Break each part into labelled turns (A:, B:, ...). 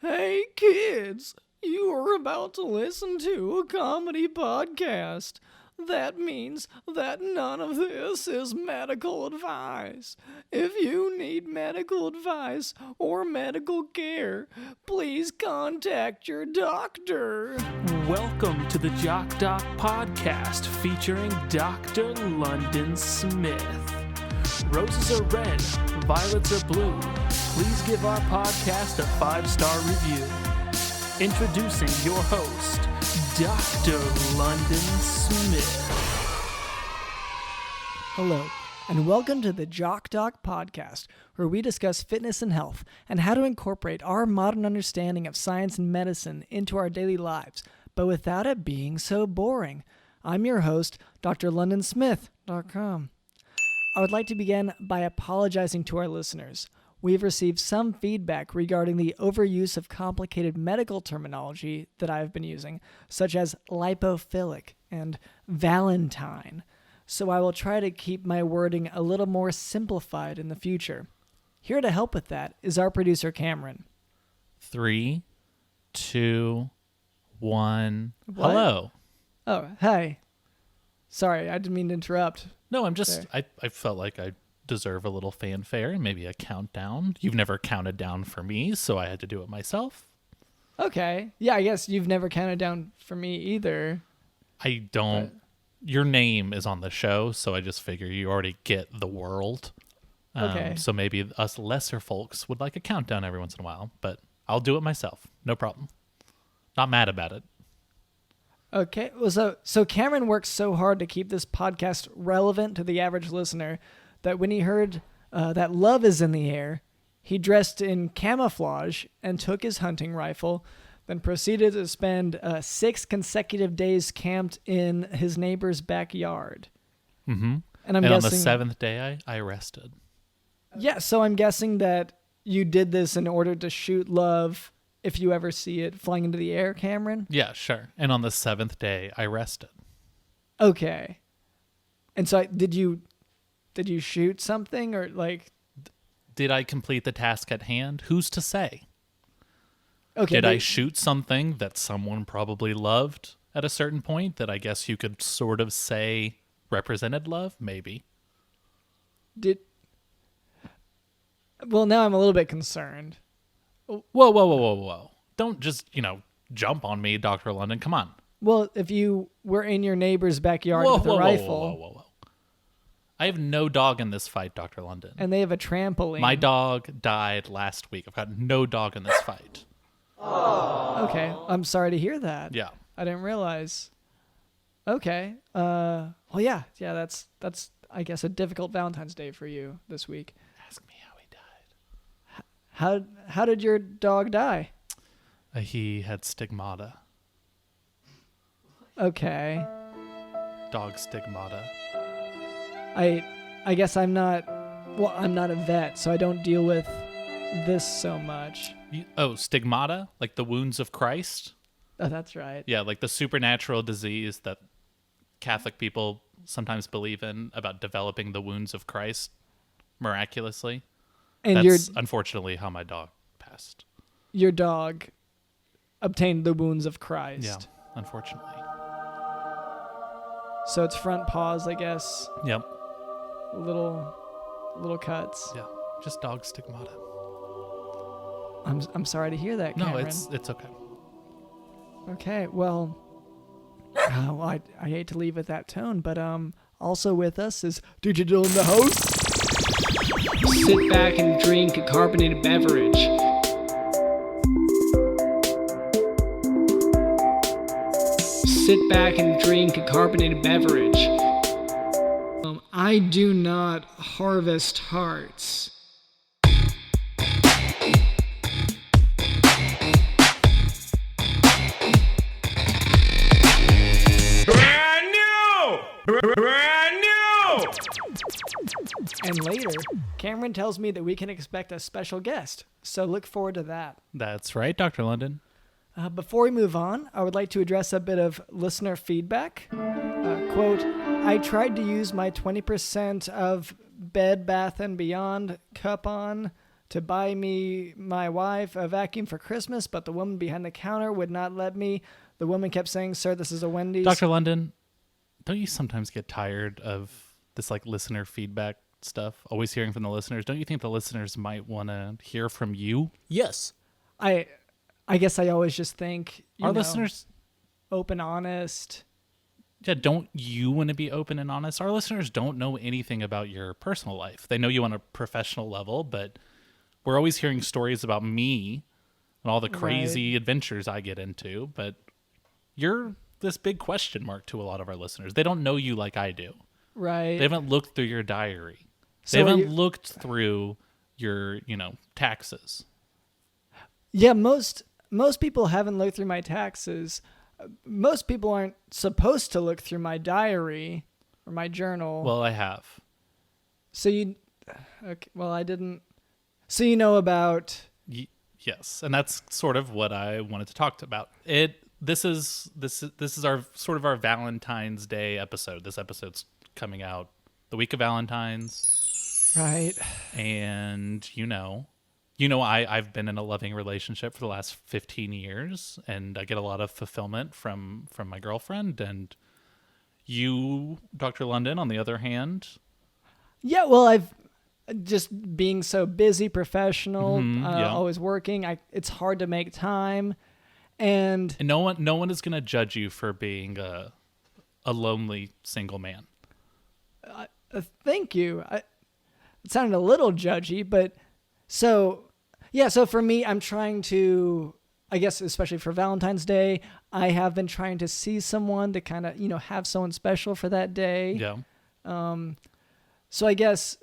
A: Hey kids, you are about to listen to a comedy podcast. That means that none of this is medical advice. If you need medical advice or medical care, please contact your doctor.
B: Welcome to the Jock podcast featuring Dr. London Smith. Roses are red, violets are blue. Please give our podcast a 5-star review. Introducing your host, Dr. London Smith.
A: Hello, and welcome to the Jock podcast, where we discuss fitness and health and how to incorporate our modern understanding of science and medicine into our daily lives, but without it being so boring. I'm your host, drlondonsmith.com. I would like to begin by apologizing to our listeners. We've received some feedback regarding the overuse of complicated medical terminology that I've been using, such as lipophilic and Valentine. So I will try to keep my wording a little more simplified in the future. Here to help with that is our producer, Cameron.
B: 3, 2, 1.
A: What?
B: Hello.
A: Oh, hey. Sorry, I didn't mean to interrupt.
B: No, I felt like I deserve a little fanfare and maybe a countdown. You've never counted down for me, so I had to do it myself.
A: Okay. Yeah, I guess you've never counted down for me either.
B: I don't. Your name is on the show, so I just figure you already get the world.
A: Okay.
B: So maybe us lesser folks would like a countdown every once in a while, but I'll do it myself. No problem. Not mad about it.
A: Okay. Well, so Cameron works so hard to keep this podcast relevant to the average listener that when he heard that love is in the air, he dressed in camouflage and took his hunting rifle, then proceeded to spend 6 consecutive days camped in his neighbor's backyard.
B: Mm-hmm.
A: And I'm
B: guessing,
A: guessing
B: on the 7th day, I arrested.
A: Yeah, so I'm guessing that you did this in order to shoot love if you ever see it flying into the air, Cameron?
B: Yeah, sure. And on the 7th day, I rested.
A: Okay. And so did you shoot something or like...
B: Did I complete the task at hand? Who's to say?
A: Okay.
B: Did I shoot something that someone probably loved at a certain point that I guess you could sort of say represented love? Maybe.
A: Well, now I'm a little bit concerned.
B: Whoa. Don't just, jump on me, Dr. London. Come on.
A: Well, if you were in your neighbor's backyard with a rifle...
B: Whoa. I have no dog in this fight, Dr. London.
A: And they have a trampoline.
B: My dog died last week. I've got no dog in this fight.
A: Okay. I'm sorry to hear that.
B: Yeah.
A: I didn't realize. Okay. Well, yeah. That's I guess a difficult Valentine's Day for you this week.
B: Ask me how he died.
A: How did your dog die?
B: He had stigmata.
A: Okay.
B: Dog stigmata.
A: I guess I'm not a vet, so I don't deal with this so much.
B: Stigmata? Like the wounds of Christ?
A: Oh, that's right.
B: Yeah, like the supernatural disease that Catholic people sometimes believe in about developing the wounds of Christ miraculously.
A: And
B: that's unfortunately how my dog passed.
A: Your dog obtained the wounds of Christ.
B: Yeah, unfortunately.
A: So it's front paws, I guess.
B: Yep.
A: Little cuts.
B: Yeah, just dog stigmata.
A: I'm sorry to hear that, Cameron.
B: No, it's okay.
A: Okay, well, I hate to leave with that tone, but also with us is Digital in the house.
C: Sit back and drink a carbonated beverage. Sit back and drink a carbonated beverage. I do not harvest hearts.
D: Brand new!
A: And later, Cameron tells me that we can expect a special guest, so look forward to that.
B: That's right, Dr. London.
A: Before we move on, I would like to address a bit of listener feedback. Quote, I tried to use my 20% of Bed Bath & Beyond coupon to buy me, my wife, a vacuum for Christmas, but the woman behind the counter would not let me. The woman kept saying, "Sir, this is a Wendy's."
E: Dr. London, don't you sometimes get tired of this like listener feedback stuff? Always hearing from the listeners. Don't you think the listeners might want to hear from you?
C: Yes.
A: I guess I always just think,
E: Our listeners,
A: open, honest.
E: yeah, don't you want to be open and honest? Our listeners don't know anything about your personal life. They know you on a professional level, but we're always hearing stories about me and all the crazy adventures I get into, but you're this big question mark to a lot of our listeners. They don't know you like I do.
A: Right.
E: They haven't looked through your diary.
A: So
E: They haven't looked through your, taxes.
A: Yeah, most people haven't looked through my taxes. Most people aren't supposed to look through my diary or my journal.
E: Well, I have.
A: Okay, well, I didn't. So you know about.
E: Yes, and that's sort of what I wanted to talk about. This is our sort of our Valentine's Day episode. This episode's coming out the week of Valentine's.
A: Right.
E: And I've been in a loving relationship for the last 15 years, and I get a lot of fulfillment from my girlfriend. And you, Dr. London, on the other hand.
A: Yeah, well, I've just being so busy, professional, always working. It's hard to make time, and
E: no one is going to judge you for being a lonely single man.
A: Thank you. It sounded a little judgy, but so for me, I'm trying to, I guess, especially for Valentine's Day, I have been trying to see someone to kind of, have someone special for that day.
E: Yeah.
A: So I guess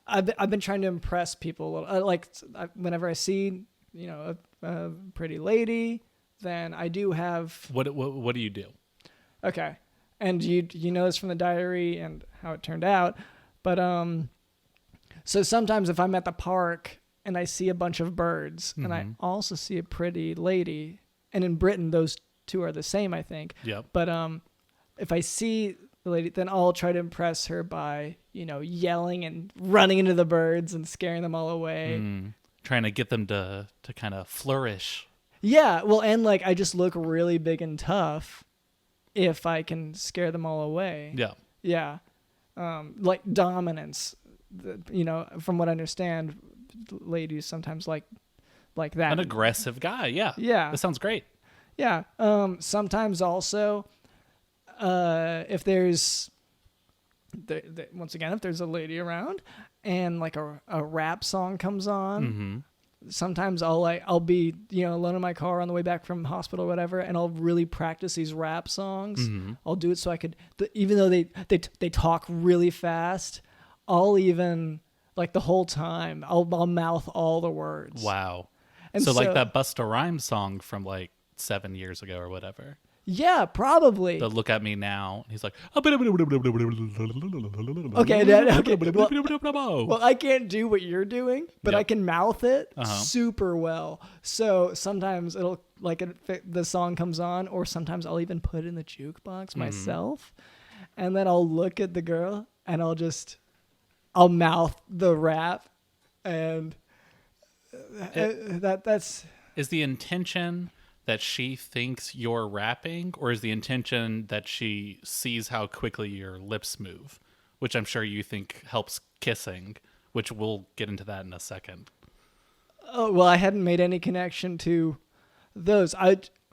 A: I've been trying to impress people a little. Whenever I see, a pretty lady, then I do have.
E: What do you do?
A: Okay. And you know this from the diary and how it turned out, but so sometimes if I'm at the park and I see a bunch of birds and I also see a pretty lady, and in Britain those two are the same, I think.
E: Yep.
A: But if I see the lady, then I'll try to impress her by yelling and running into the birds and scaring them all away.
E: Trying to get them to kind of flourish.
A: Yeah, well, and I just look really big and tough if I can scare them all away.
E: Yeah.
A: Yeah. Like dominance, from what I understand, ladies sometimes like that.
E: An aggressive guy. Yeah.
A: Yeah.
E: That sounds great.
A: Yeah. Sometimes also, if there's, once again, if there's a lady around and a rap song comes on, sometimes I'll be alone in my car on the way back from hospital or whatever, and I'll really practice these rap songs. I'll do it so I could, even though they talk really fast, I'll even the whole time I'll mouth all the words.
E: Wow.
A: And
E: so that Busta Rhymes song from 7 years ago or whatever.
A: Yeah, probably.
E: The Look at Me Now. He's like,
A: okay. Well, I can't do what you're doing, but I can mouth it super well. So sometimes it'll the song comes on, or sometimes I'll even put it in the jukebox myself, and then I'll look at the girl and I'll mouth the rap, and that's.
E: Is the intention that she thinks you're rapping, or is the intention that she sees how quickly your lips move, which I'm sure you think helps kissing, which we'll get into that in a second.
A: Oh, well, I hadn't made any connection to those.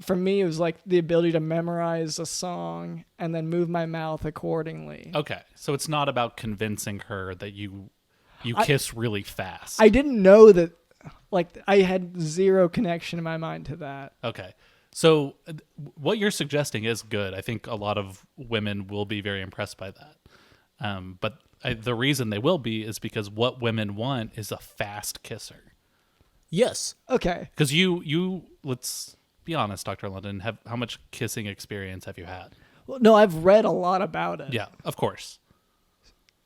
A: For me, it was the ability to memorize a song and then move my mouth accordingly.
E: Okay, so it's not about convincing her that you kiss really fast.
A: I didn't know that. I had zero connection in my mind to that.
E: Okay. So what you're suggesting is good. I think a lot of women will be very impressed by that. But the reason they will be is because what women want is a fast kisser.
C: Yes.
A: Okay.
E: Because you let's be honest, Dr. London, how much kissing experience have you had?
A: Well, no, I've read a lot about it.
E: Yeah, of course.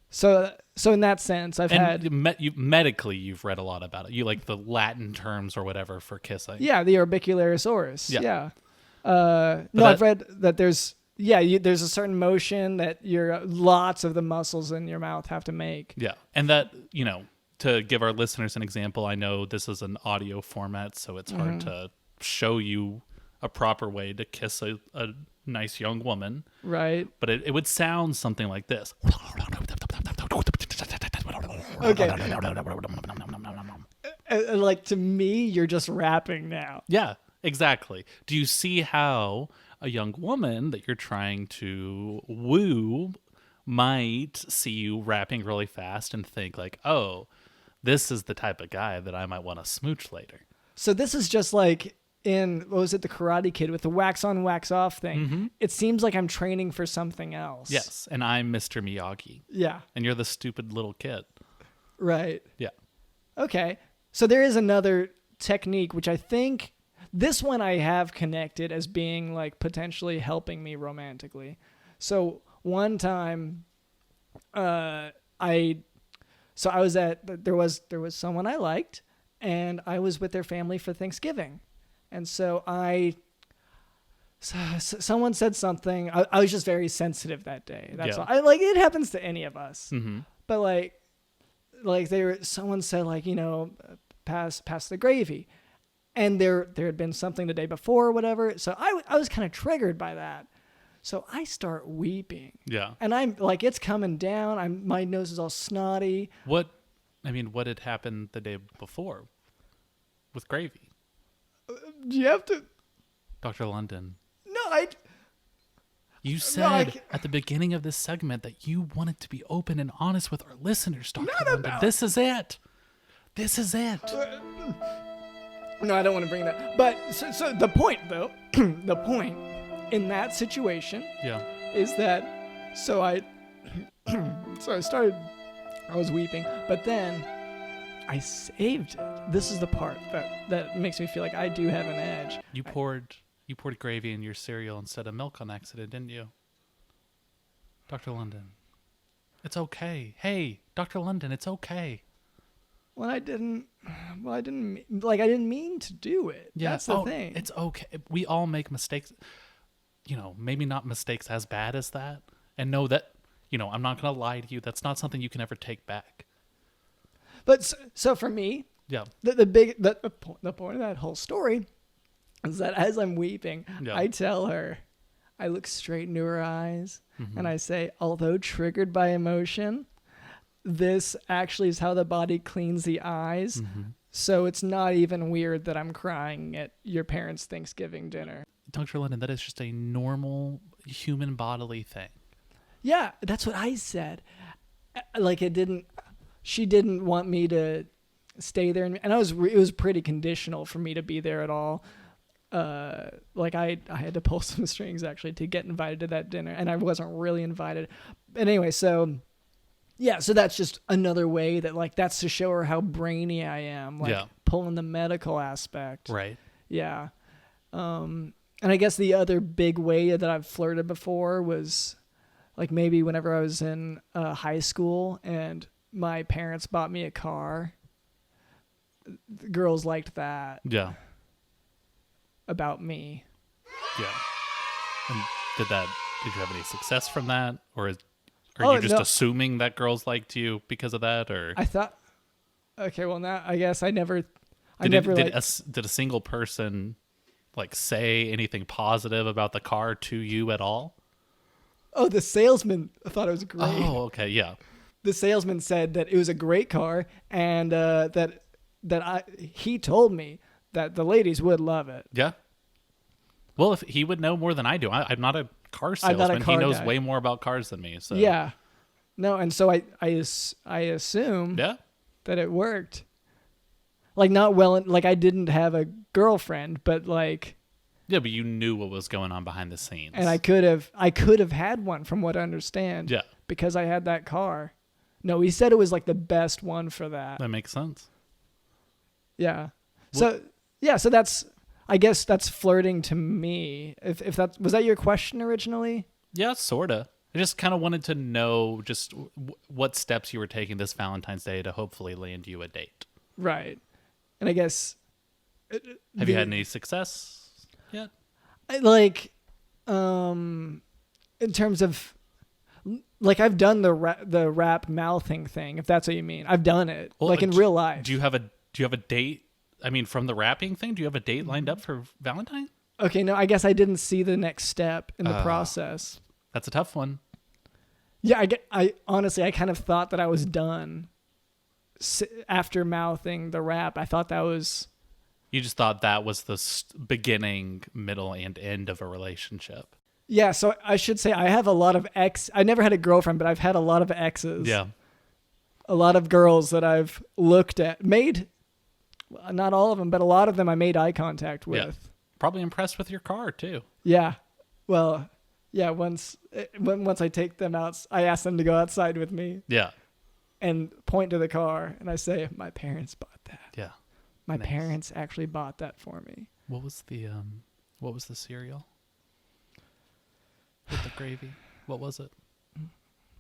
A: So in that sense, I've had...
E: medically, you've read a lot about it. You like the Latin terms or whatever for kissing.
A: Yeah, the orbicularis.
E: Yeah.
A: No, I've read that there's a certain motion that lots of the muscles in your mouth have to make.
E: Yeah, and that, to give our listeners an example, I know this is an audio format, so it's hard to show you a proper way to kiss a nice young woman.
A: Right.
E: But it would sound something like this.
A: Okay. Like, to me, you're just rapping now.
E: Yeah, exactly. Do you see how a young woman that you're trying to woo might see you rapping really fast and think like, oh, this is the type of guy that I might want to smooch later.
A: So this is just like in, what was it, The Karate Kid with the wax on, wax off thing. It seems like I'm training for something else.
E: Yes, and I'm Mr. Miyagi.
A: Yeah.
E: And you're the stupid little kid.
A: Right.
E: Yeah.
A: Okay. So there is another technique, which I think this one I have connected as being like potentially helping me romantically. So one time, I was there was someone I liked, and I was with their family for Thanksgiving. And so someone said something. I was just very sensitive that day. That's all. It happens to any of us. But someone said, like, pass the gravy. And there had been something the day before or whatever. So I was kind of triggered by that. So I start weeping.
E: Yeah.
A: And I'm like, it's coming down. My nose is all snotty.
E: What had happened the day before with gravy?
A: Do you have to?
E: Dr. London.
A: No,
E: You said at the beginning of this segment that you wanted to be open and honest with our listeners, Dr. London. This is it. This is it.
A: No, I don't want to bring that. But so the point, though, the point in that situation is that I was weeping, but then I saved it. This is the part that makes me feel like I do have an edge.
E: You poured gravy in your cereal instead of milk on accident, didn't you? Dr. London. It's okay. Hey, Dr. London, it's okay.
A: I didn't mean to do it.
E: Yeah.
A: That's the thing.
E: It's okay. We all make mistakes. Maybe not mistakes as bad as that. And know that, I'm not going to lie to you. That's not something you can ever take back.
A: But so for me, the point of that whole story is that as I'm weeping, I tell her, I look straight into her eyes, and I say, although triggered by emotion, this actually is how the body cleans the eyes. So it's not even weird that I'm crying at your parents' Thanksgiving dinner.
E: Dr. London, that is just a normal human bodily thing.
A: Yeah, that's what I said. Like, she didn't want me to stay there. And it was pretty conditional for me to be there at all. I had to pull some strings actually to get invited to that dinner, and I wasn't really invited. But anyway, so that's just another way that that's to show her how brainy I am, pulling the medical aspect.
E: Right.
A: Yeah. And I guess the other big way that I've flirted before was maybe whenever I was in high school and my parents bought me a car. The girls liked that.
E: Yeah.
A: About me.
E: Yeah. And did you have any success from that? Or are you just assuming that girls liked you because of that? Or
A: I thought, okay, well now I guess did a single person say anything positive about the car to you at all? Oh, the salesman thought it was great.
E: Oh, okay, yeah.
A: The salesman said that it was a great car, and he told me that the ladies would love it.
E: Yeah. Well, if he would know more than I do. I'm not a car salesman. He knows way more about cars than me. So
A: yeah. No, and so I assume that it worked. Not well, I didn't have a girlfriend, but
E: yeah, but you knew what was going on behind the scenes.
A: And I could have had one from what I understand.
E: Yeah.
A: Because I had that car. No, he said it was the best one for that.
E: That makes sense.
A: Yeah. So that's, I guess that's flirting to me. If that was that your question originally?
E: Yeah, sorta. I just kind of wanted to know just what steps you were taking this Valentine's Day to hopefully land you a date.
A: Right. And I guess
E: have you had any success yet?
A: In terms of Like I've done the rap mouthing thing, if that's what you mean. I've done it,
E: Well,
A: like in real life.
E: Do you have a date? I mean, from the rapping thing, do you have a date lined up for Valentine?
A: Okay, no, I guess I didn't see the next step in the process.
E: That's a tough one.
A: Yeah, I honestly, I kind of thought that I was done after mouthing the rap. I thought that was...
E: You just thought that was the beginning, middle, and end of a relationship.
A: Yeah, so I should say I have a lot of I never had a girlfriend, but I've had a lot of exes.
E: Yeah.
A: A lot of girls that I've looked at, not all of them, but a lot of them I made eye contact with.
E: Yeah. Probably impressed with your car, too.
A: Yeah. Well, yeah, once I take them out, I ask them to go outside with me.
E: Yeah.
A: And point to the car, and I say, my parents bought that.
E: Yeah.
A: My
E: Nice.
A: parents actually bought that for me.
E: What was the cereal? With the gravy? What was it?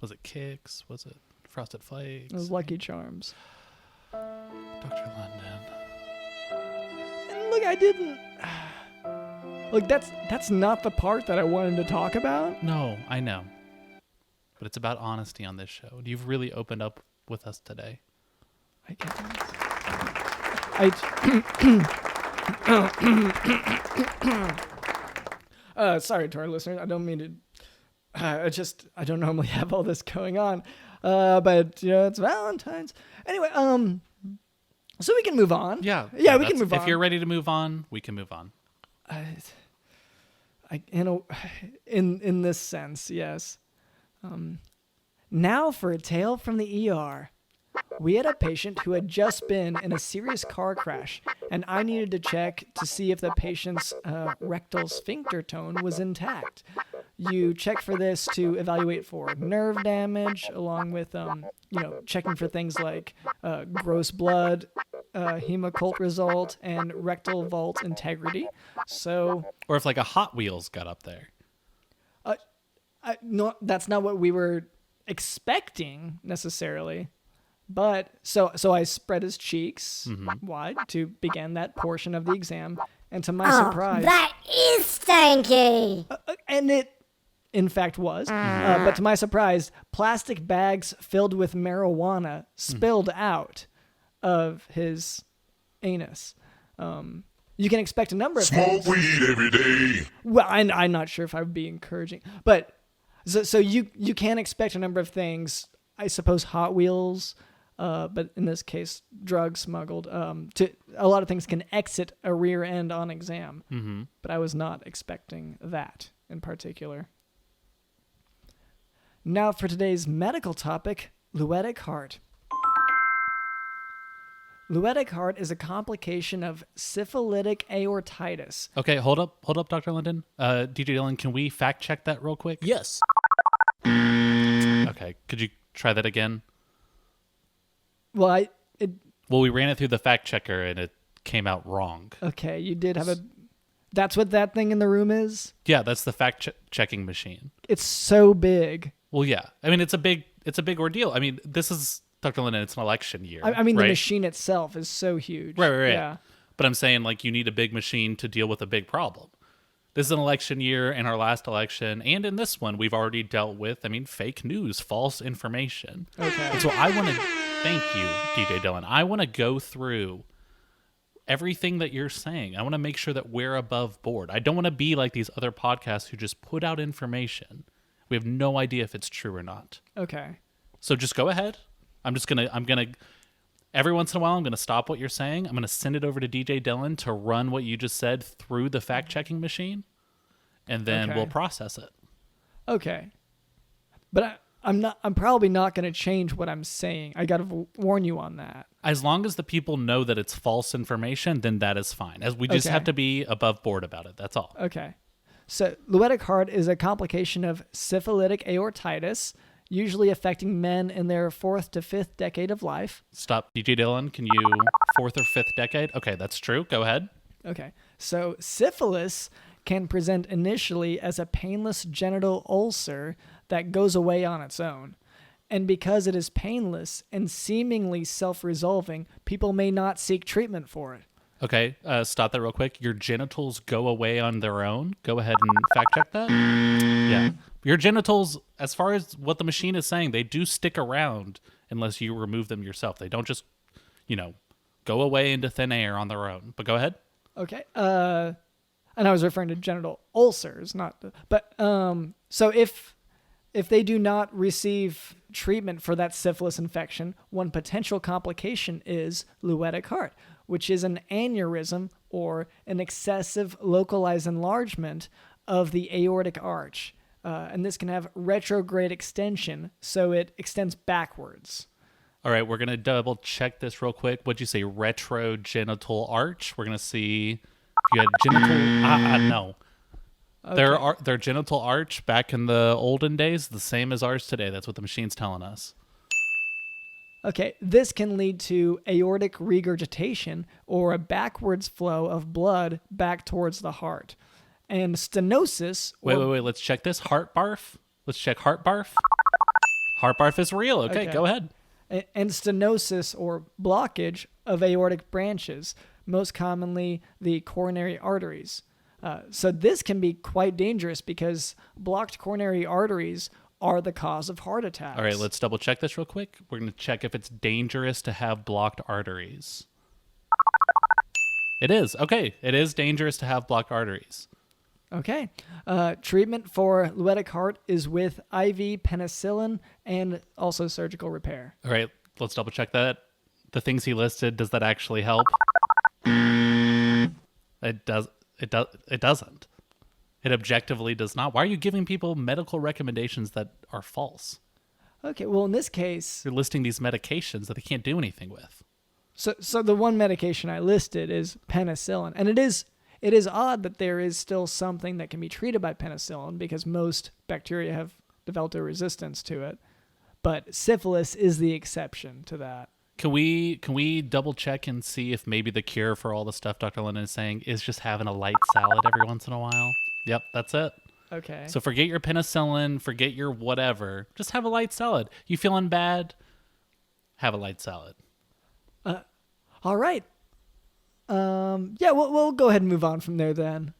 E: Was it Kix? Was it Frosted Flakes?
A: It was Lucky Charms.
E: Dr. London.
A: And look, I didn't... Look, that's not the part that I wanted to talk about.
E: No, I know. But it's about honesty on this show. You've really opened up with us today.
A: I guess. Sorry to our listeners. I don't mean to. I don't normally have all this going on, but it's Valentine's. Anyway, so we can move on.
E: Yeah,
A: we can move on.
E: If you're ready to move on, we can move on.
A: In this sense, yes. Now for a tale from the ER. We had a patient who had just been in a serious car crash, and I needed to check to see if the patient's rectal sphincter tone was intact. You check for this to evaluate for nerve damage, along with checking for things like gross blood, hemoccult result, and rectal vault integrity. So,
E: or if like a Hot Wheels got up there.
A: No, that's not what we were expecting necessarily. But so I spread his cheeks wide to begin that portion of the exam, and to my surprise,
F: that is stanky.
A: And it, in fact, was. But to my surprise, plastic bags filled with marijuana spilled out of his anus. You can expect a number of things.
D: Smoke weed every day.
A: Well, I'm not sure if I would be encouraging, but so you can expect a number of things. I suppose Hot Wheels. But in this case, drugs smuggled. A lot of things can exit a rear end on exam. Mm-hmm. But I was not expecting that in particular. Now for today's medical topic, Luetic heart. Luetic heart is a complication of syphilitic aortitis.
E: Okay, hold up, Dr. London. DJ Dylan, can we fact check that real quick?
C: Yes.
E: Okay, could you try that again?
A: Well,
E: we ran it through the fact checker and it came out wrong.
A: Okay, you did have that's what that thing in the room is?
E: Yeah, that's the fact checking machine.
A: It's so big.
E: Well, yeah. I mean, it's a big ordeal. I mean, this is, Dr. London, it's an election year.
A: I mean,
E: right?
A: The machine itself is so huge.
E: Right.
A: Yeah.
E: But I'm saying, like, you need a big machine to deal with a big problem. This is an election year. In our last election, and in this one, we've already dealt with, fake news, false information.
A: Okay.
E: And so I want to... Thank you, DJ Dylan. I want to go through everything that you're saying. I want to make sure that we're above board. I don't want to be like these other podcasts who just put out information. We have no idea if it's true or not.
A: Okay.
E: So just go ahead. I'm going to, every once in a while, I'm going to stop what you're saying. I'm going to send it over to DJ Dylan to run what you just said through the fact checking machine. And then we'll process it.
A: Okay. But I'm probably not going to change what I'm saying. I got to warn you on that.
E: As long as the people know that it's false information, then that is fine. As we just have to be above board about it. That's all.
A: Okay. So Luetic heart is a complication of syphilitic aortitis, usually affecting men in their 4th to 5th decade of life.
E: Stop. DJ Dylan, can you 4th or 5th decade? Okay, that's true. Go ahead.
A: Okay. So syphilis can present initially as a painless genital ulcer that goes away on its own. And because it is painless and seemingly self-resolving, people may not seek treatment for it.
E: Okay, stop that real quick. Your genitals go away on their own? Go ahead and fact check that. Yeah, Your genitals, as far as what the machine is saying, they do stick around unless you remove them yourself. They don't just, go away into thin air on their own. But go ahead.
A: Okay. And I was referring to genital ulcers, so if they do not receive treatment for that syphilis infection, one potential complication is Luetic heart, which is an aneurysm or an excessive localized enlargement of the aortic arch. And this can have retrograde extension, so it extends backwards.
E: All right, we're going to double check this real quick. What'd you say? Retrogenital arch? We're going to see if you had genital... no.
A: Okay.
E: Their genital arch back in the olden days, the same as ours today. That's what the machine's telling us.
A: Okay, this can lead to aortic regurgitation or a backwards flow of blood back towards the heart. And stenosis...
E: Wait. Let's check this. Heart barf? Let's check heart barf. Heart barf is real. Okay, go ahead.
A: And stenosis or blockage of aortic branches, most commonly the coronary arteries. So this can be quite dangerous because blocked coronary arteries are the cause of heart attacks.
E: All right, let's double check this real quick. We're going to check if it's dangerous to have blocked arteries. It is. Okay, it is dangerous to have blocked arteries.
A: Okay. Treatment for Luetic heart is with IV penicillin and also surgical repair.
E: All right, let's double check that. The things he listed, does that actually help? It doesn't. It objectively does not. Why are you giving people medical recommendations that are false?
A: Okay, well, in this case...
E: You're listing these medications that they can't do anything with.
A: So the one medication I listed is penicillin. And it is odd that there is still something that can be treated by penicillin because most bacteria have developed a resistance to it. But syphilis is the exception to that.
E: Can we double check and see if maybe the cure for all the stuff Dr. London is saying is just having a light salad every once in a while? Yep, that's it.
A: Okay.
E: So forget your penicillin, forget your whatever. Just have a light salad. You feeling bad? Have a light salad.
A: All right. Yeah, we'll go ahead and move on from there then.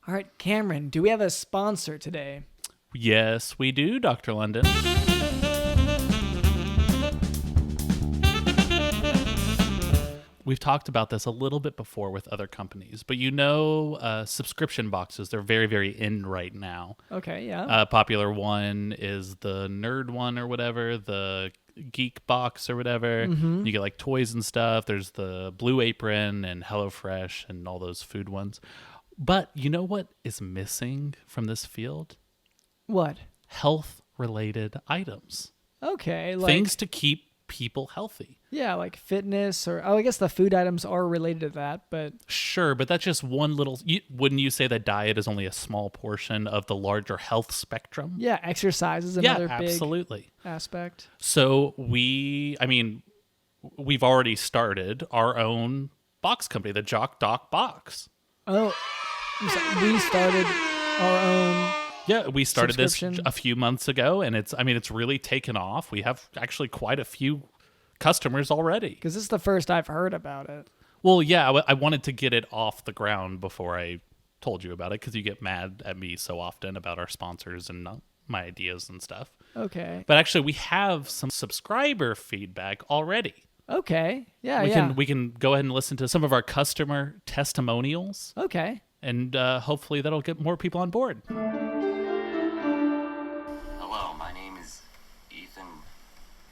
A: All right, Cameron, do we have a sponsor today?
E: Yes, we do, Dr. London. We've talked about this a little bit before with other companies, but subscription boxes, they're very, very in right now.
A: Okay, yeah.
E: A popular one is the nerd one or whatever, the geek box or whatever. Mm-hmm. You get like toys and stuff. There's the Blue Apron and HelloFresh and all those food ones. But you know what is missing from this field?
A: What?
E: Health-related items.
A: Okay.
E: Things to keep people healthy.
A: Yeah, like fitness I guess the food items are related to that, but...
E: Sure, but that's just one little... Wouldn't you say that diet is only a small portion of the larger health spectrum?
A: Yeah, exercise is another
E: absolutely.
A: Big aspect.
E: So we've already started our own box company, the Jock Box.
A: Oh, we started our own...
E: Yeah, we started this a few months ago, and it's really taken off. We have actually quite a few customers already.
A: Because this is the first I've heard about it.
E: Well, yeah, I wanted to get it off the ground before I told you about it, because you get mad at me so often about our sponsors and my ideas and stuff.
A: Okay.
E: But actually, we have some subscriber feedback already.
A: Okay. Yeah,
E: we can go ahead and listen to some of our customer testimonials.
A: Okay.
E: And hopefully that'll get more people on board.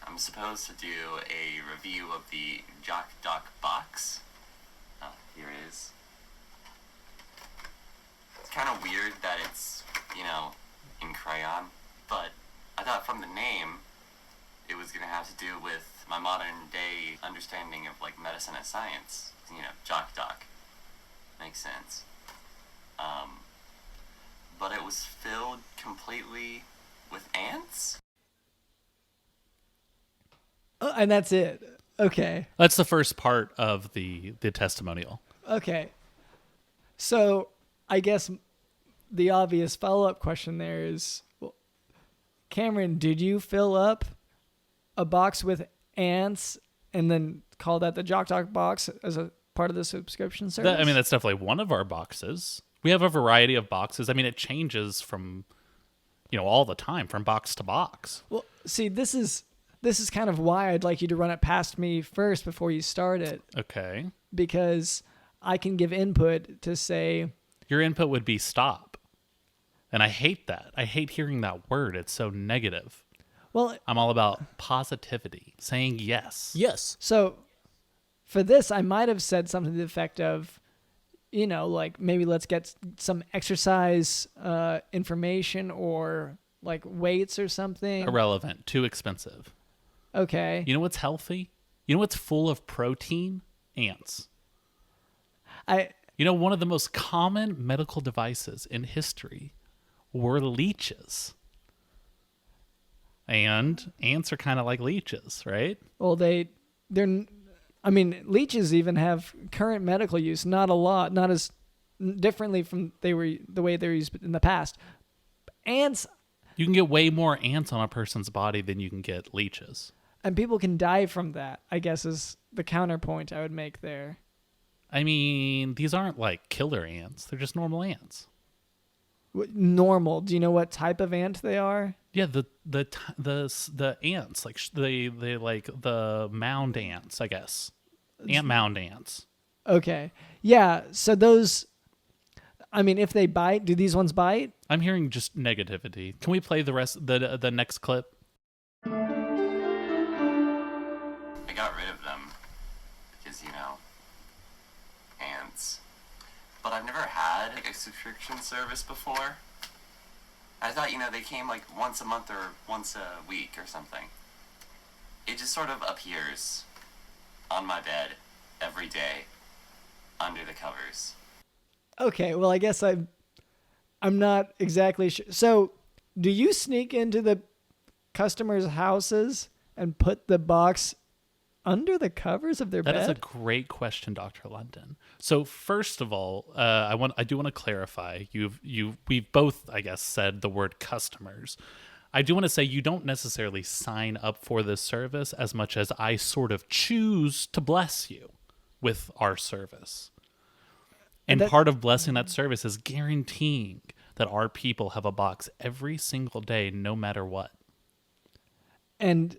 G: I'm supposed to do a review of the Jock box. Oh, here it is. It's kind of weird that it's, in crayon, but I thought from the name it was going to have to do with my modern day understanding of like medicine and science. Jock. Makes sense. But it was filled completely with ants?
A: Oh, and that's it. Okay.
E: That's the first part of the testimonial.
A: Okay. So I guess the obvious follow-up question there is, well, Cameron, did you fill up a box with ants and then call that the Jock box as a part of the subscription service?
E: That's definitely one of our boxes. We have a variety of boxes. It changes from all the time from box to box.
A: Well, see, this is kind of why I'd like you to run it past me first before you start it,
E: Okay.
A: because I can give input to say,
E: Your input would be stop. And I hate that. I hate hearing that word. It's so negative.
A: well,
E: I'm all about positivity, saying yes.
C: Yes.
A: so for this, I might have said something to the effect of, like maybe let's get some exercise information or like weights or something.
E: Irrelevant. Too expensive.
A: Okay.
E: You know what's healthy? You know what's full of protein? Ants. One of the most common medical devices in history were leeches. And ants are kind of like leeches, right?
A: Well, leeches even have current medical use, not a lot, not as differently from the way they were used in the past. Ants,
E: You can get way more ants on a person's body than you can get leeches.
A: and people can die from that, I guess is the counterpoint I would make there.
E: I mean, these aren't like killer ants. They're just normal ants.
A: Normal. Do you know what type of ant they are?
E: Yeah, the ants, like they like the mound ants, I guess. Ant mound ants.
A: Okay. Yeah, so those, if they bite, do these ones bite?
E: I'm hearing just negativity. Can we play the next clip?
G: I got rid of them because, ants. But I've never had a subscription service before. I thought, they came like once a month or once a week or something. It just sort of appears on my bed every day under the covers.
A: Okay, well, I guess I'm not exactly sure. So, do you sneak into the customers' houses and put the box under the covers of their bed?
E: That is a great question, Dr. London. So first of all, I do want to clarify. We've both, I guess, said the word customers. I do want to say you don't necessarily sign up for this service as much as I sort of choose to bless you with our service. And part of blessing that service is guaranteeing that our people have a box every single day, no matter what.
A: And,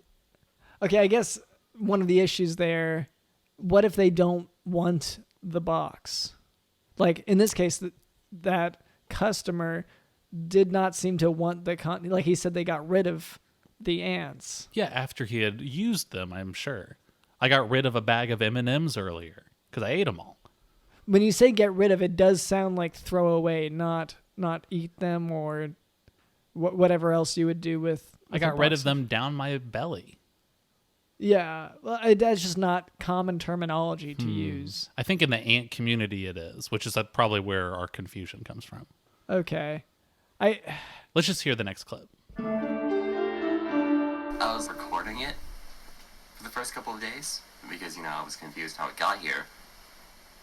A: okay, I guess one of the issues there, what if they don't want the box? Like, in this case, that customer did not seem to want like he said, they got rid of the ants.
E: Yeah, after he had used them, I'm sure. I got rid of a bag of M&Ms earlier because I ate them all.
A: When you say get rid of, it does sound like throw away, not eat them or whatever else you would do with
E: I got rid of them down my belly.
A: Yeah, well, that's just not common terminology to use.
E: I think in the ant community it is, which is probably where our confusion comes from.
A: Okay.
E: Let's just hear the next clip.
G: I was recording it for the first couple of days because, I was confused how it got here.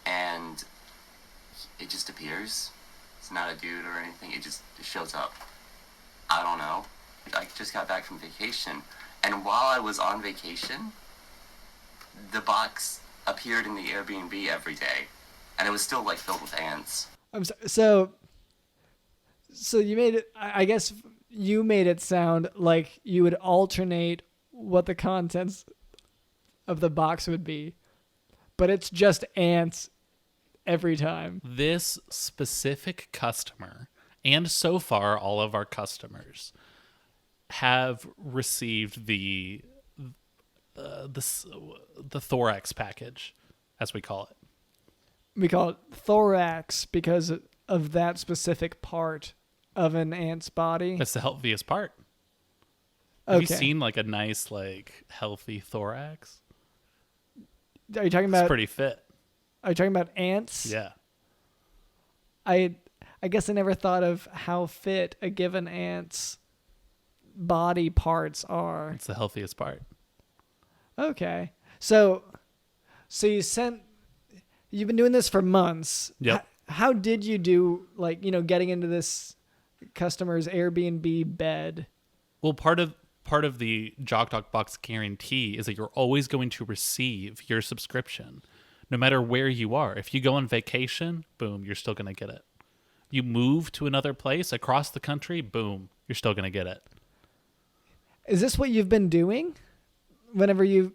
G: And it just appears. It's not a dude or anything. It just shows up. I don't know. I just got back from vacation. And while I was on vacation, the box appeared in the Airbnb every day. And it was still, filled with ants.
A: So you made it, I guess you made it sound like you would alternate what the contents of the box would be. But it's just ants every time.
E: This specific customer, and so far all of our customers, have received the thorax package, as we call it.
A: We call it thorax because of that specific part of an ant's body.
E: That's the healthiest part. Have you
A: Okay.
E: seen a nice healthy thorax?
A: Are you talking
E: It's
A: about
E: pretty fit.
A: Are you talking about ants?
E: Yeah.
A: I guess I never thought of how fit a given ant's body parts are.
E: It's the healthiest part.
A: Okay. So you've been doing this for months.
E: Yep.
A: How did you do getting into this customer's Airbnb bed?
E: Well, part of the Jock Doc Box guarantee is that you're always going to receive your subscription, no matter where you are. If you go on vacation, boom, you're still going to get it. You move to another place across the country, boom, you're still going to get it.
A: Is this what you've been doing? Whenever you,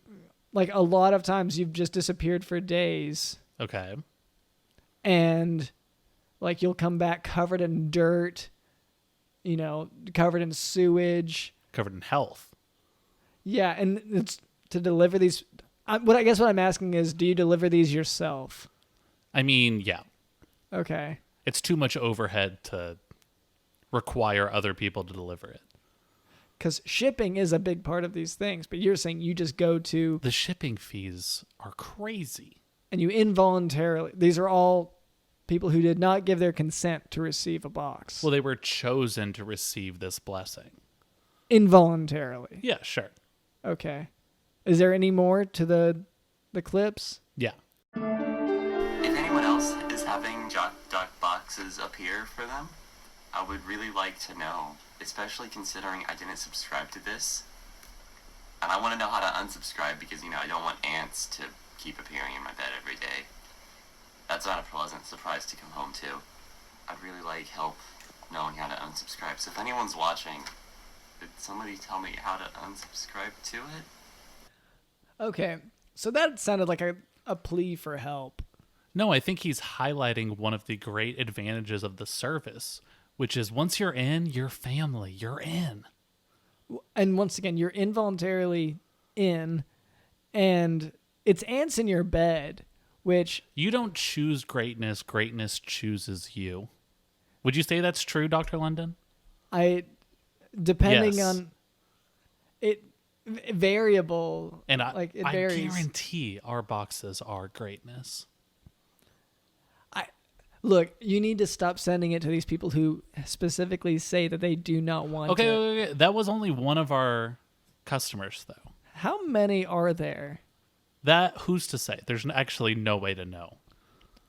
A: like, a lot of times you've just disappeared for days.
E: Okay.
A: And, like, you'll come back covered in dirt, covered in sewage.
E: Covered in health.
A: Yeah, and it's to deliver these. What I'm asking is, do you deliver these yourself?
E: I mean, yeah.
A: Okay.
E: It's too much overhead to require other people to deliver it.
A: Because shipping is a big part of these things, but you're saying you just go to...
E: The shipping fees are crazy.
A: And you involuntarily... These are all people who did not give their consent to receive a box.
E: Well, they were chosen to receive this blessing.
A: Involuntarily?
E: Yeah, sure.
A: Okay. Is there any more to the clips?
E: Yeah.
G: If anyone else is having Jock boxes appear for them, I would really like to know, especially considering I didn't subscribe to this. And I want to know how to unsubscribe because, I don't want ants to keep appearing in my bed every day. That's not a pleasant surprise to come home to. I'd really like help knowing how to unsubscribe. So if anyone's watching, could somebody tell me how to unsubscribe to it?
A: Okay. So that sounded like a plea for help.
E: No, I think he's highlighting one of the great advantages of the service, which is once you're in, you're family. You're in.
A: And once again, you're involuntarily in, and it's ants in your bed, which...
E: You don't choose greatness. Greatness chooses you. Would you say that's true, Dr. London?
A: Depending
E: Yes.
A: on... It variable.
E: And
A: it
E: I
A: varies.
E: guarantee our boxes are greatness.
A: Look, you need to stop sending it to these people who specifically say that they do not want it.
E: Okay. That was only one of our customers, though.
A: How many are there?
E: That, who's to say? There's actually no way to know.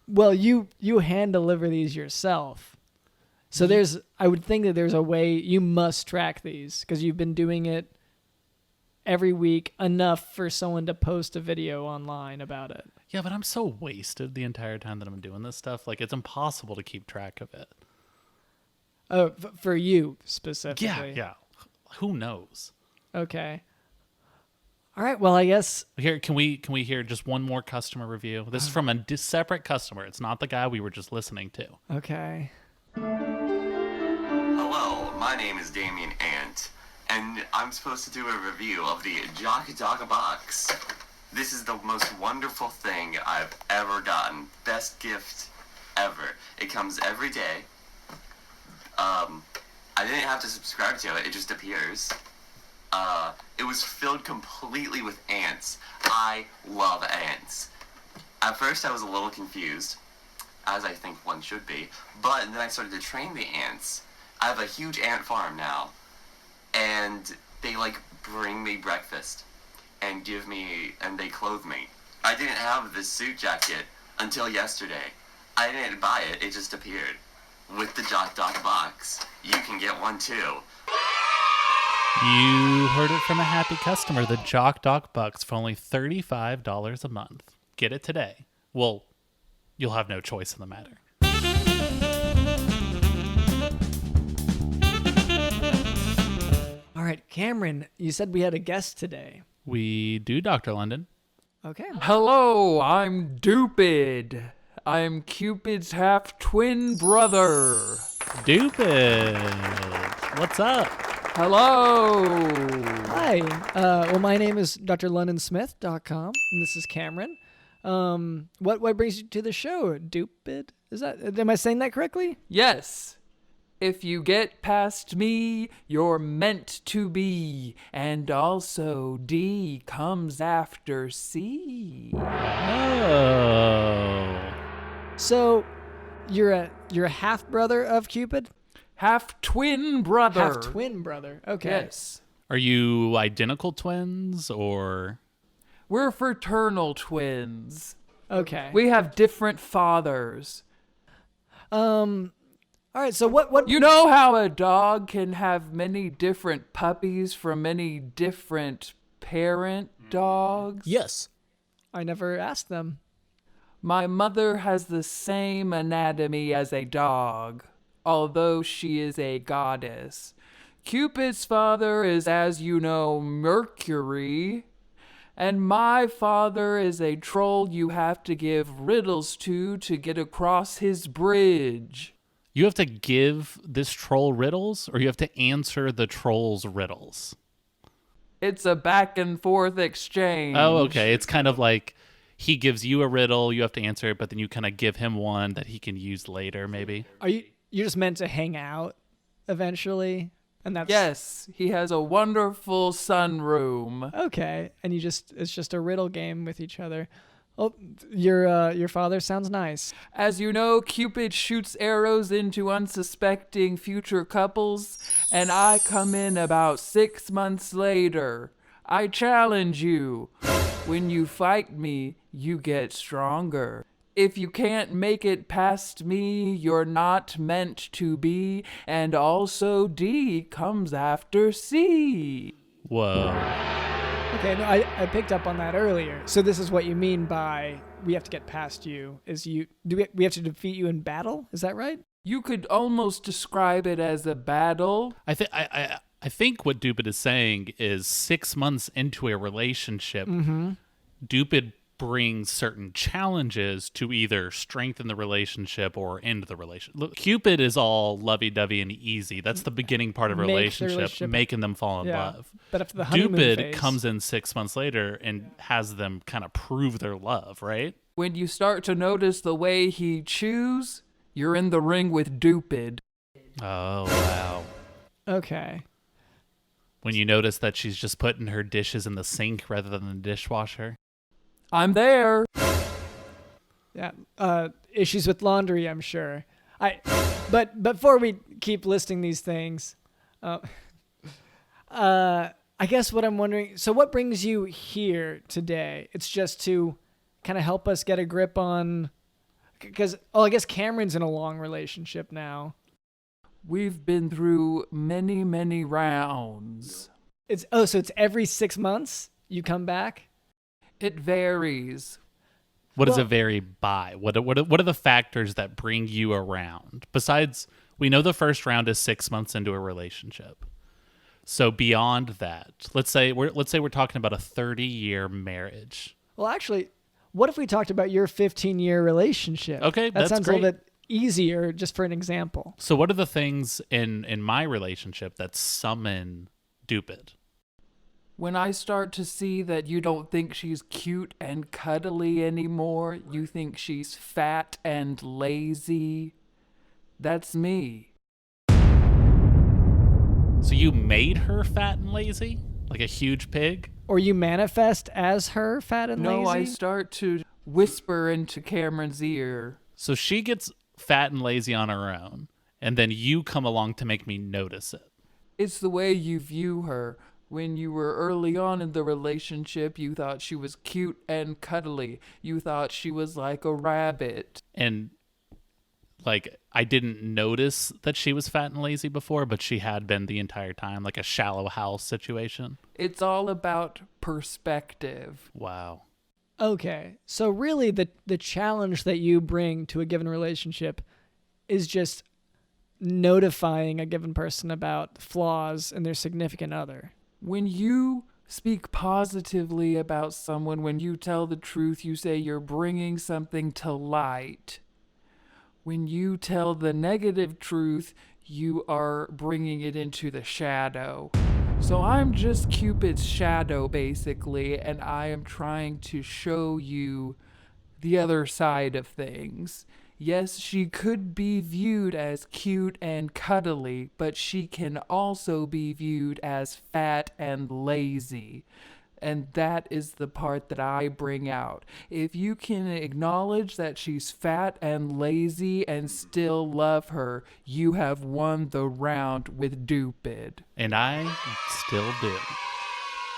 A: Well, you hand deliver these yourself. So I would think that there's a way you must track these because you've been doing it every week enough for someone to post a video online about it.
E: Yeah, but I'm so wasted the entire time that I'm doing this stuff. Like, it's impossible to keep track of it.
A: Oh, for you specifically.
E: Yeah. Who knows?
A: Okay. All right. Well, I guess.
E: Here, can we hear just one more customer review? This is from a separate customer. It's not the guy we were just listening to.
A: Okay.
G: Hello, my name is Damien Ant, and I'm supposed to do a review of the Jock box. This is the most wonderful thing I've ever gotten. Best gift ever. It comes every day. I didn't have to subscribe to it, it just appears. It was filled completely with ants. I love ants. At first I was a little confused, as I think one should be, but then I started to train the ants. I have a huge ant farm now, and they bring me breakfast and and they clothe me. I didn't have this suit jacket until yesterday. I didn't buy it, it just appeared. With the Jock box, you can get one too.
E: You heard it from a happy customer. The Jock Bucks for only $35 a month. Get it today. Well, you'll have no choice in the matter.
A: All right, Cameron, you said we had a guest today.
E: We do, Dr. London.
A: Okay.
H: Hello, I'm Dupid. I'm Cupid's half-twin brother.
E: Dupid. What's up?
H: Hello.
A: Hi. Well, my name is drlondonsmith.com, and this is Cameron. What brings you to the show, Dupid? Am I saying that correctly?
H: Yes. If you get past me, you're meant to be. And also, D comes after C.
E: Oh.
A: So, you're a half brother of Cupid?
H: Half-twin brother.
A: Half twin brother. Okay.
H: Yes.
E: Are you identical twins or?
H: We're fraternal twins.
A: Okay.
H: We have different fathers.
A: All right. So what?
H: You know how a dog can have many different puppies from many different parent dogs?
E: Yes.
A: I never asked them.
H: My mother has the same anatomy as a dog. although she is a goddess. Cupid's father is, as you know, Mercury, and my father is a troll you have to give riddles to get across his bridge.
E: You have to give this troll riddles, or you have to answer the troll's riddles?
H: It's a back and forth exchange.
E: Oh, okay. It's kind of like he gives you a riddle, you have to answer it, but then you kind of give him one that he can use later, maybe.
A: Are you're just meant to hang out eventually? And that's
H: Yes, he has a wonderful sunroom.
A: okay. And it's just a riddle game with each other. Oh, your father sounds nice.
H: As you know, Cupid shoots arrows into unsuspecting future couples, and I come in about 6 months later. I challenge you. When you fight me, you get stronger. If you can't make it past me, you're not meant to be, and also D comes after C.
E: Whoa.
A: Okay, no, I picked up on that earlier. So this is what you mean by we have to get past you. We have to defeat you in battle? Is that right?
H: You could almost describe it as a battle.
E: I think what Dupid is saying is 6 months into a relationship, Dupid brings certain challenges to either strengthen the relationship or end the relationship. Look, Cupid is all lovey-dovey and easy. That's the beginning part of a
A: Make the
E: relationship, making them fall in love.
A: But after the honeymoon
E: Dupid
A: phase,
E: comes in 6 months later and has them kind of prove their love, right?
H: When you start to notice the way he chews, you're in the ring with Dupid.
E: Oh, wow.
A: Okay.
E: When you notice that she's just putting her dishes in the sink rather than the dishwasher.
H: I'm there.
A: Yeah. Issues with laundry, I'm sure. But before we keep listing these things, I guess what I'm wondering, so what brings you here today? It's just to kind of help us get a grip on, because, I guess Cameron's in a long relationship now.
H: We've been through many, many rounds.
A: So it's every 6 months you come back?
H: It varies.
E: What does it vary by? What are the factors that bring you around? Besides, we know the first round is 6 months into a relationship. So beyond that, let's say we're talking about a 30-year marriage.
A: Well, actually, what if we talked about your 15-year relationship?
E: Okay,
A: that
E: that's
A: sounds
E: great.
A: a little bit easier, just for an example.
E: So what are the things in my relationship that summon Dupid?
H: When I start to see that you don't think she's cute and cuddly anymore, you think she's fat and lazy, that's me.
E: So you made her fat and lazy? Like a huge pig?
A: Or you manifest as her fat and lazy?
H: No, I start to whisper into Cameron's ear.
E: So she gets fat and lazy on her own, and then you come along to make me notice it.
H: It's the way you view her. When you were early on in the relationship, you thought she was cute and cuddly. You thought she was like a rabbit.
E: And like I didn't notice that she was fat and lazy before, but she had been the entire time, like a shallow house situation.
H: It's all about perspective.
E: Wow.
A: Okay, so really the challenge that you bring to a given relationship is just notifying a given person about flaws in their significant other.
H: When you speak positively about someone, when you tell the truth, you say you're bringing something to light. When you tell the negative truth, you are bringing it into the shadow. So I'm just Cupid's shadow, basically, and I am trying to show you the other side of things. Yes, she could be viewed as cute and cuddly, but she can also be viewed as fat and lazy. And that is the part that I bring out. If you can acknowledge that she's fat and lazy and still love her, you have won the round with Dupid.
E: And I still do.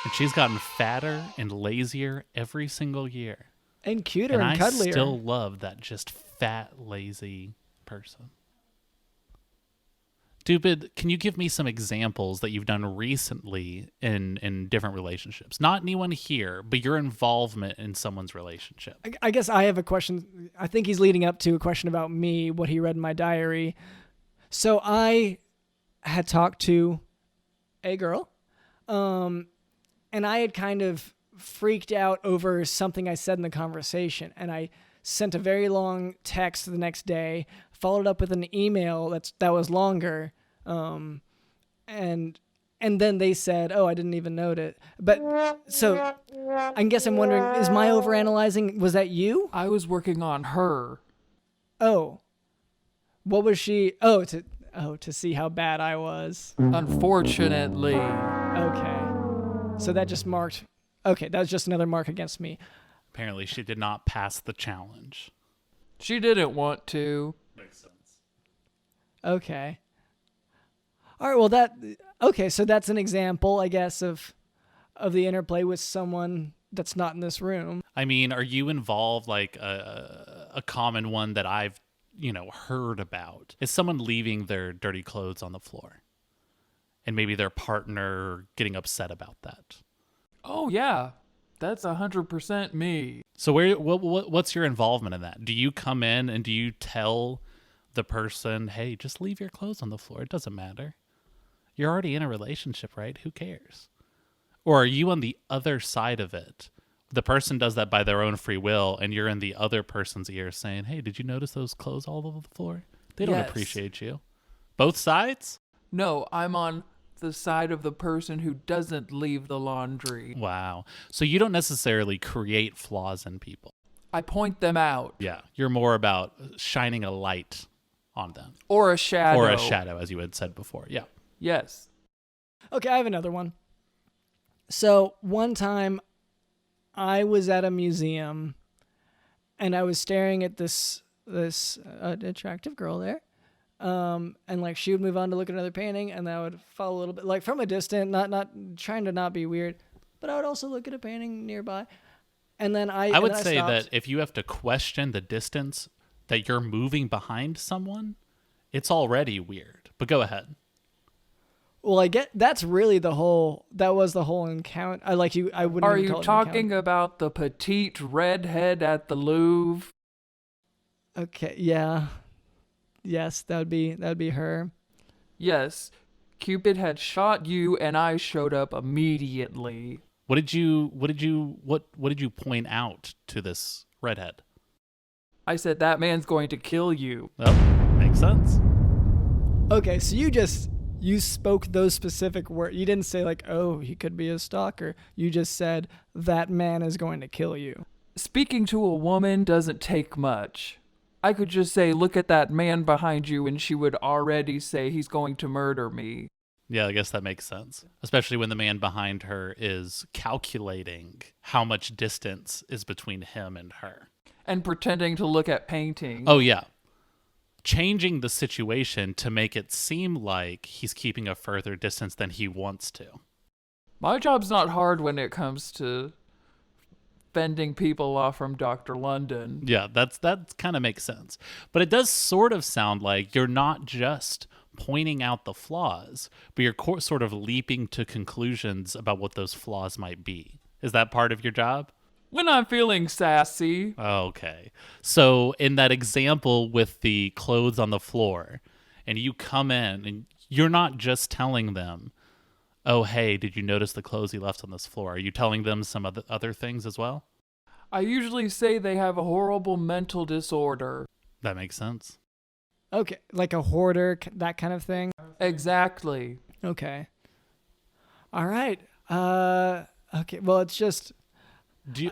E: And she's gotten fatter and lazier every single year.
A: And cuter and
E: I
A: cuddlier.
E: still love that just fat, lazy person. Dupid, can you give me some examples that you've done recently in different relationships? Not anyone here, but your involvement in someone's relationship.
A: I guess I have a question. I think he's leading up to a question about me, what he read in my diary. So I had talked to a girl, and I had kind of freaked out over something I said in the conversation, and I sent a very long text the next day, followed up with an email that was longer, and then they said, "Oh, I didn't even note it." But so I guess I'm wondering, is my overanalyzing? Was that you?
H: I was working on her.
A: Oh, what was she? To see how bad I was.
H: Unfortunately.
A: Okay, so that just marked. Okay, that was just another mark against me.
E: Apparently, she did not pass the challenge.
H: She didn't want to.
E: Makes sense.
A: Okay. All right. Well, okay. So that's an example, I guess, of the interplay with someone that's not in this room.
E: I mean, are you involved, like a common one that I've heard about is someone leaving their dirty clothes on the floor, and maybe their partner getting upset about that?
H: Oh, yeah. That's 100% me.
E: So what's your involvement in that? Do you come in and do you tell the person, hey, just leave your clothes on the floor? It doesn't matter. You're already in a relationship, right? Who cares? Or are you on the other side of it? The person does that by their own free will, and you're in the other person's ear saying, hey, did you notice those clothes all over the floor? They don't
H: Yes.
E: appreciate you. Both sides?
H: No, I'm on the side of the person who doesn't leave the laundry.
E: Wow. So you don't necessarily create flaws in people.
H: I point them out.
E: Yeah. You're more about shining a light on them.
H: Or a shadow.
E: Or a shadow, as you had said before. Yeah.
H: Yes.
A: Okay, I have another one. So one time I was at a museum and I was staring at this attractive girl there. And like she would move on to look at another painting, and I would follow a little bit, like from a distance, not trying to not be weird, but I would also look at a painting nearby. And then I
E: would
A: then
E: say
A: stopped.
E: that if you have to question the distance that you're moving behind someone, it's already weird. But go ahead.
A: Well, I get that was the whole encounter. I wouldn't.
H: Are
A: even
H: you
A: call it an
H: talking
A: encounter.
H: about the petite redhead at the Louvre?
A: Okay, yeah. Yes, that'd be her.
H: Yes. Cupid had shot you and I showed up immediately.
E: What did you point out to this redhead?
H: I said that man's going to kill you.
E: Oh, makes sense.
A: Okay, so you spoke those specific words. You didn't say like, "Oh, he could be a stalker." You just said that man is going to kill you.
H: Speaking to a woman doesn't take much. I could just say, look at that man behind you, and she would already say he's going to murder me.
E: Yeah, I guess that makes sense. Especially when the man behind her is calculating how much distance is between him and her.
H: And pretending to look at paintings.
E: Oh, yeah. Changing the situation to make it seem like he's keeping a further distance than he wants to.
H: My job's not hard when it comes to fending people off from Dr. London.
E: Yeah, that kind of makes sense. But it does sort of sound like you're not just pointing out the flaws, but you're sort of leaping to conclusions about what those flaws might be. Is that part of your job?
H: When I'm feeling sassy.
E: Okay. So in that example with the clothes on the floor, and you come in and you're not just telling them, oh, hey, did you notice the clothes he left on this floor? Are you telling them some other things as well?
H: I usually say they have a horrible mental disorder.
E: That makes sense.
A: Okay, like a hoarder, that kind of thing.
H: Exactly.
A: Okay. All right. Okay. Well, it's just.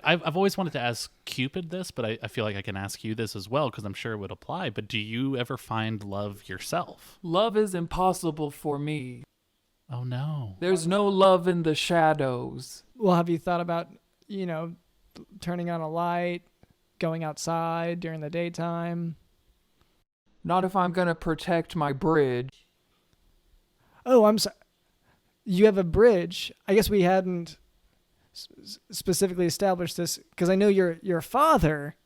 E: I've always wanted to ask Cupid this, but I feel like I can ask you this as well because I'm sure it would apply. But do you ever find love yourself?
H: Love is impossible for me.
E: Oh, no.
H: There's no love in the shadows.
A: Well, have you thought about, turning on a light, going outside during the daytime?
H: Not if I'm going to protect my bridge.
A: Oh, I'm sorry. You have a bridge. I guess we hadn't specifically established this because I know your father.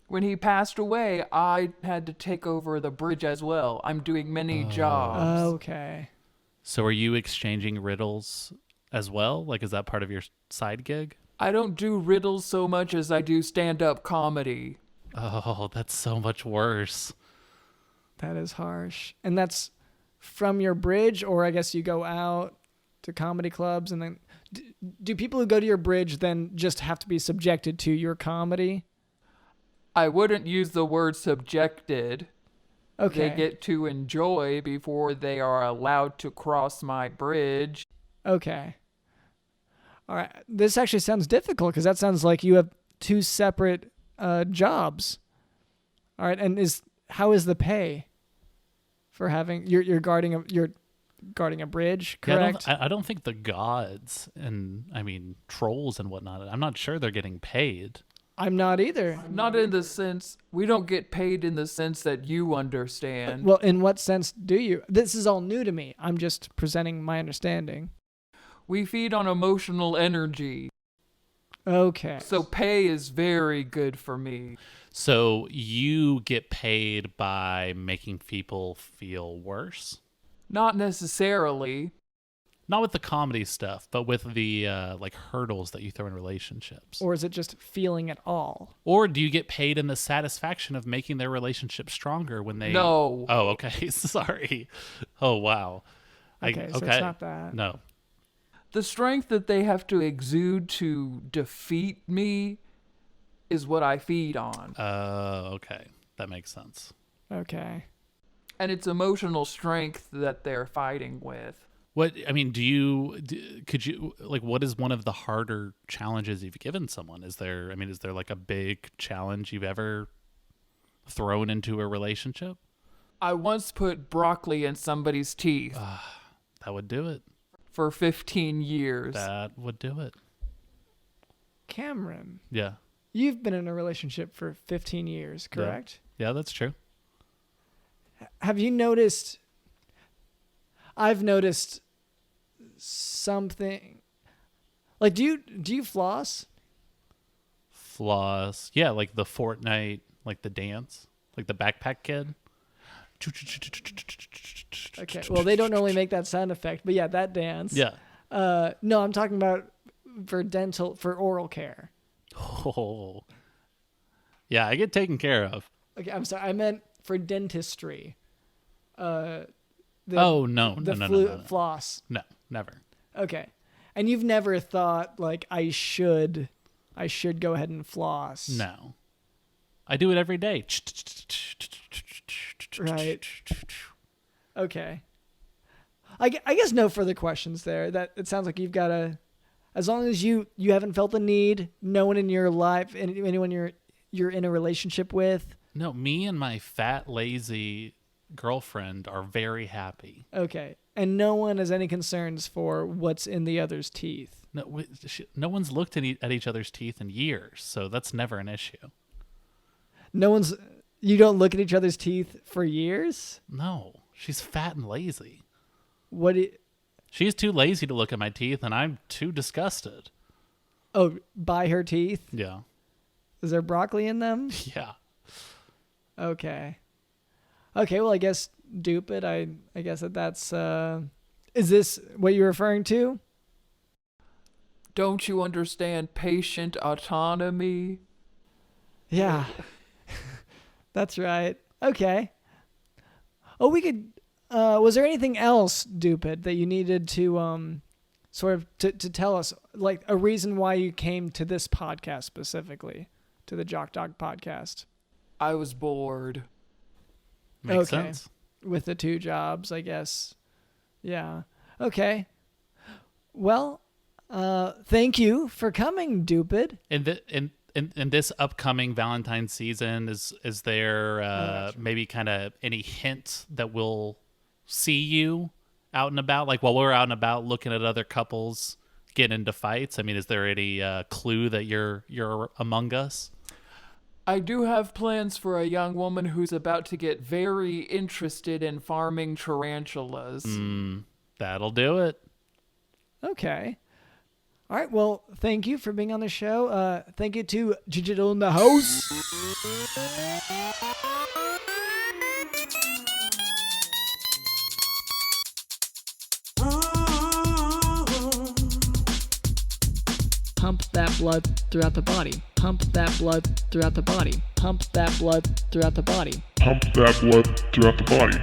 H: When he passed away, I had to take over the bridge as well. I'm doing many jobs.
A: Okay.
E: So are you exchanging riddles as well? Like, is that part of your side gig?
H: I don't do riddles so much as I do stand-up comedy.
E: Oh, that's so much worse.
A: That is harsh. And that's from your bridge, or I guess you go out to comedy clubs and then do people who go to your bridge then just have to be subjected to your comedy?
H: I wouldn't use the word subjected.
A: Okay.
H: They get to enjoy before they are allowed to cross my bridge.
A: Okay. All right. This actually sounds difficult because that sounds like you have two separate jobs. All right. And how is the pay for having you're guarding a bridge, correct?
E: Yeah, I don't think the gods and trolls and whatnot. I'm not sure they're getting paid.
A: I'm not either.
H: Not in the sense, we don't get paid in the sense that you understand.
A: Well, in what sense do you? This is all new to me. I'm just presenting my understanding.
H: We feed on emotional energy.
A: Okay.
H: So pay is very good for me.
E: So you get paid by making people feel worse?
H: Not necessarily.
E: Not with the comedy stuff, but with the hurdles that you throw in relationships.
A: Or is it just feeling it all?
E: Or do you get paid in the satisfaction of making their relationship stronger when they...
H: No.
E: Oh, okay. Sorry. Oh, wow.
A: Okay, so it's not that.
E: No.
H: The strength that they have to exude to defeat me is what I feed on.
E: Okay. That makes sense.
A: Okay.
H: And it's emotional strength that they're fighting with.
E: What what is one of the harder challenges you've given someone? Is there like a big challenge you've ever thrown into a relationship?
H: I once put broccoli in somebody's teeth.
E: That would do it.
H: For 15 years.
E: That would do it.
A: Cameron.
E: Yeah.
A: You've been in a relationship for 15 years, correct?
E: Yeah, that's true.
A: Have you noticed... I've noticed something... Like, do you floss?
E: Floss. Yeah, like the Fortnite, like the dance, like the backpack kid.
A: Okay, well, they don't normally make that sound effect, but yeah, that dance.
E: Yeah.
A: No, I'm talking about for oral care.
E: Oh. Yeah, I get taken care of.
A: Okay, I'm sorry. I meant for dentistry. No. Floss.
E: No, never.
A: Okay. And you've never thought like I should go ahead and floss.
E: No. I do it every day.
A: Right. Okay. I guess no further questions there. That it sounds like you've got as long as you haven't felt the need, no one in your life, anyone you're in a relationship with.
E: No, me and my fat, lazy girlfriend are very happy.
A: Okay. And no one has any concerns for what's in the other's teeth.
E: No one's looked at each other's teeth in years, so that's never an issue.
A: You don't look at each other's teeth for years?
E: No, she's fat and lazy.
A: She's
E: too lazy to look at my teeth, and I'm too disgusted.
A: Oh, by her teeth?
E: Yeah.
A: Is there broccoli in them?
E: Yeah.
A: Okay. Okay, well, I guess Dupid, I guess that's... is this what you're referring to?
H: Don't you understand patient autonomy?
A: Yeah. That's right. Okay. Oh, we could... was there anything else, Dupid, that you needed to sort of to tell us, like a reason why you came to this podcast specifically, to the Jock Dog podcast?
H: I was bored.
E: Makes sense.
A: With the two jobs, I guess. Yeah. Okay. Well, thank you for coming, Dupid.
E: In this upcoming Valentine's season, is there maybe kind of any hints that we'll see you out and about? Like while we're out and about looking at other couples get into fights, I mean, is there any clue that you're among us?
H: I do have plans for a young woman who's about to get very interested in farming tarantulas.
E: That'll do it.
A: Okay. All right. Well, thank you for being on the show. Thank you to Digital in the house. Pump that blood throughout the body. Pump that blood throughout the body. Pump that blood throughout the body.
D: Pump that blood throughout the body.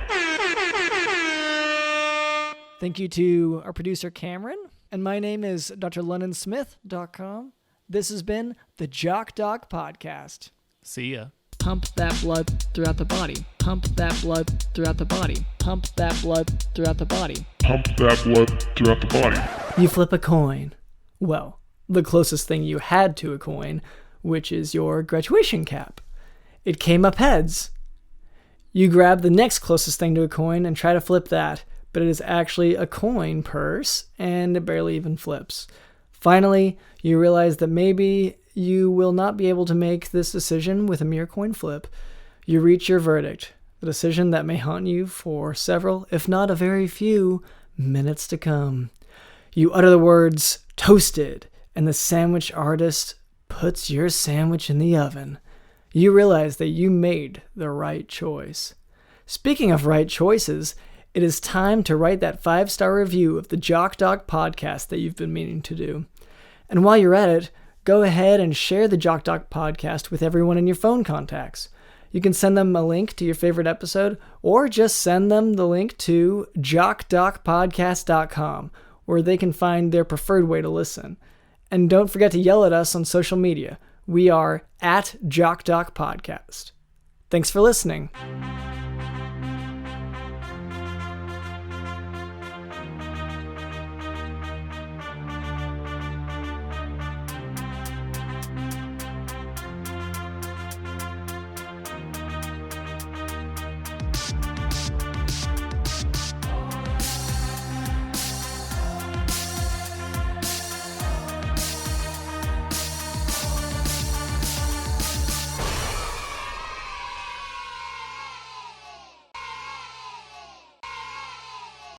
A: Thank you to our producer Cameron. And my name is drlondonsmith.com. This has been the Jock Doc Podcast.
E: See ya.
A: Pump that blood throughout the body. Pump that blood throughout the body. Pump that blood throughout the body.
D: Pump that blood throughout the body.
A: You flip a coin. Well, the closest thing you had to a coin, which is your graduation cap. It came up heads. You grab the next closest thing to a coin and try to flip that, but it is actually a coin purse, and it barely even flips. Finally, you realize that maybe you will not be able to make this decision with a mere coin flip. You reach your verdict, the decision that may haunt you for several, if not a very few, minutes to come. You utter the words, toasted, and the sandwich artist puts your sandwich in the oven. You realize that you made the right choice. Speaking of right choices, it is time to write that 5-star review of the Jock Doc Podcast that you've been meaning to do. And while you're at it, go ahead and share the Jock Doc Podcast with everyone in your phone contacts. You can send them a link to your favorite episode, or just send them the link to jockdocpodcast.com, where they can find their preferred way to listen. And don't forget to yell at us on social media. We are at Jock Doc Podcast. Thanks for listening.